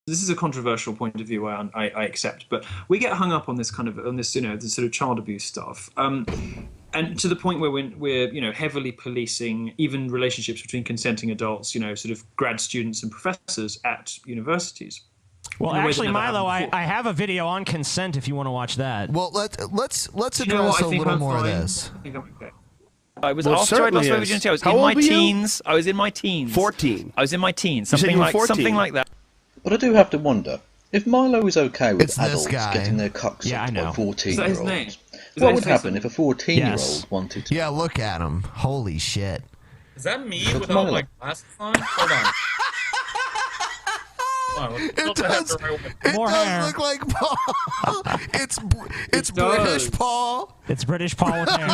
this is a controversial point of view I accept, but we get hung up on this this sort of child abuse stuff. And to the point where we're heavily policing even relationships between consenting adults, sort of grad students and professors at universities. Well, actually, Milo, I have a video on consent if you want to watch that. Well, let's address a little more of this. I think I'm okay. I was after I lost my virginity. I was in my teens. I was in my teens. 14. I was in my teens. Something like that. But I do have to wonder if Milo is okay with adults getting their cocks sucked by 14-year-olds. What would happen if a 14-year-old wanted to? Yeah, look at him. Holy shit. Is that me without my glasses on? Hold on. It does look like Paul. It's British Paul. It's British Paul with hair.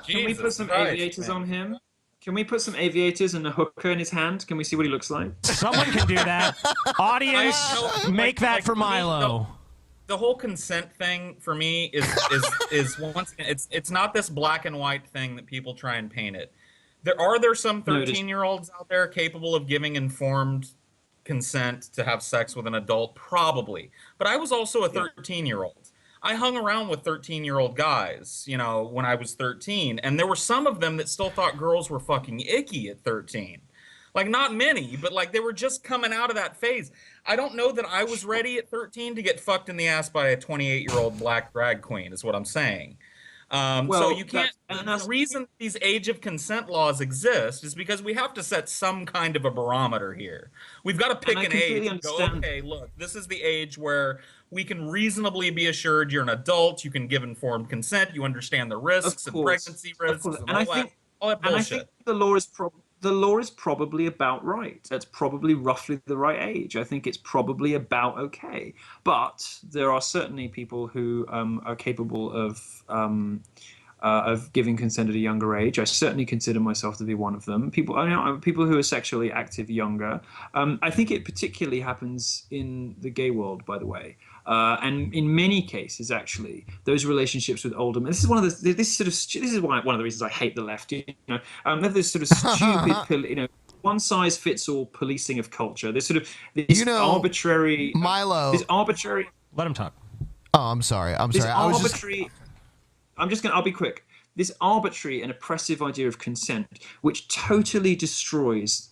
Can we put some aviators on him? Can we put some aviators and a hooker in his hand? Can we see what he looks like? Someone can do that. Audience, make that for Milo. The whole consent thing for me is once again, it's not this black and white thing that people try and paint it. There some 13-year-olds out there capable of giving informed consent to have sex with an adult? Probably. But I was also a 13-year-old. I hung around with 13-year-old guys, when I was 13, and there were some of them that still thought girls were fucking icky at 13. Like, not many, but like they were just coming out of that phase. I don't know that I was ready at 13 to get fucked in the ass by a 28-year-old black drag queen, is what I'm saying. So you can't. The reason these age of consent laws exist is because we have to set some kind of a barometer here. We've got to pick an age and go, okay, look, this is the age where we can reasonably be assured you're an adult, you can give informed consent, you understand the risks and pregnancy risks and all that bullshit. And I think the law is probably about right. That's probably roughly the right age. I think it's probably about okay. But there are certainly people who are capable of giving consent at a younger age. I certainly consider myself to be one of them. People who are sexually active younger. I think it particularly happens in the gay world, by the way. And in many cases, actually, those relationships with older men. This is one of the. This is one of the reasons I hate the left. They have this sort of stupid, one size fits all policing of culture. This sort of arbitrary. Milo. This arbitrary. Let him talk. Oh, I'm sorry. I'll be quick. This arbitrary and oppressive idea of consent, which totally destroys,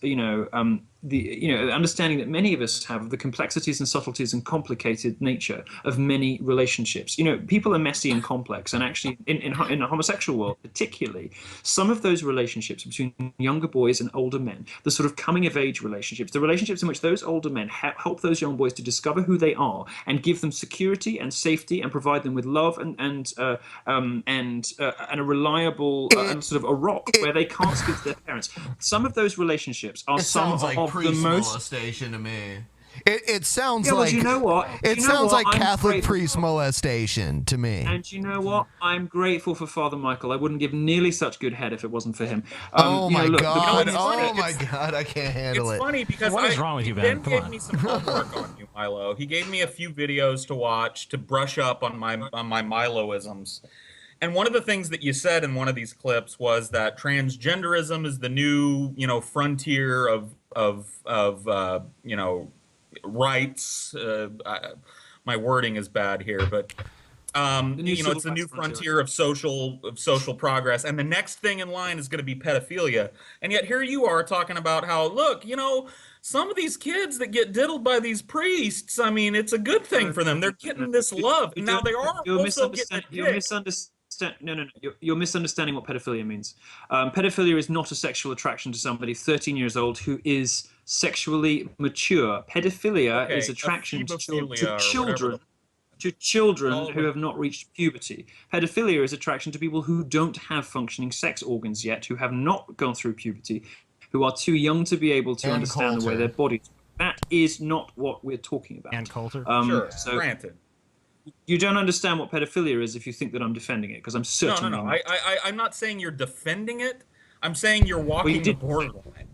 the understanding that many of us have of the complexities and subtleties and complicated nature of many relationships. People are messy and complex, and actually, in a homosexual world, particularly, some of those relationships between younger boys and older men, the sort of coming of age relationships, the relationships in which those older men help those young boys to discover who they are and give them security and safety and provide them with love and a reliable and sort of a rock where they can't speak to their parents. Some of those relationships are priest molestation to me. It sounds like, you know what? It sounds like Catholic priest molestation to me. And you know what? I'm grateful for Father Michael. I wouldn't give nearly such good head if it wasn't for him. Oh my god! I can't handle it. It's funny because what is wrong with you, Ben? Ben gave me some homework on you, Milo. He gave me a few videos to watch to brush up on my Miloisms. And one of the things that you said in one of these clips was that transgenderism is the new, frontier of rights. My wording is bad here, but it's the new frontier of social progress. And the next thing in line is going to be pedophilia. And yet here you are talking about how, look, some of these kids that get diddled by these priests, I mean, it's a good thing for them. They're getting this love. And now they are also getting You're misunderstanding what pedophilia means. Pedophilia is not a sexual attraction to somebody 13 years old who is sexually mature. Pedophilia is attraction to children who have not reached puberty. Pedophilia is attraction to people who don't have functioning sex organs yet, who have not gone through puberty, who are too young to be able to understand the way their bodies. That is not what we're talking about. And Coulter? Sure, granted. You don't understand what pedophilia is if you think that I'm defending it, because I'm certainly No. not. I'm not saying you're defending it. I'm saying you're walking the borderline.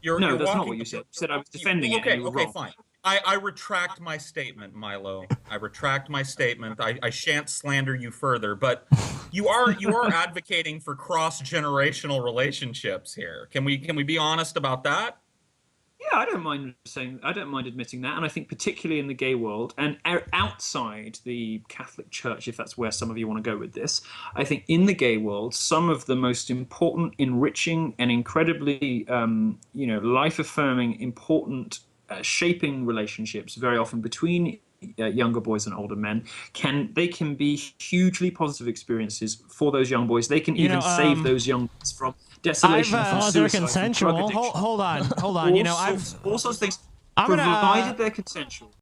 That's not what you said. You said I was defending it. And you were wrong. Fine. I retract my statement, Milo. I retract my statement. I shan't slander you further, but you are advocating for cross-generational relationships here. Can we be honest about that? I don't mind admitting that, and I think particularly in the gay world and outside the Catholic Church, if that's where some of you want to go with this, I think in the gay world, some of the most important, enriching, and incredibly, life-affirming, important, shaping relationships, very often between younger boys and older men, can be hugely positive expsorts for those young boys. They can even save those young boys from desolation, from suicide, they're consensual. Hold on. all sorts of things, provided they're consensual.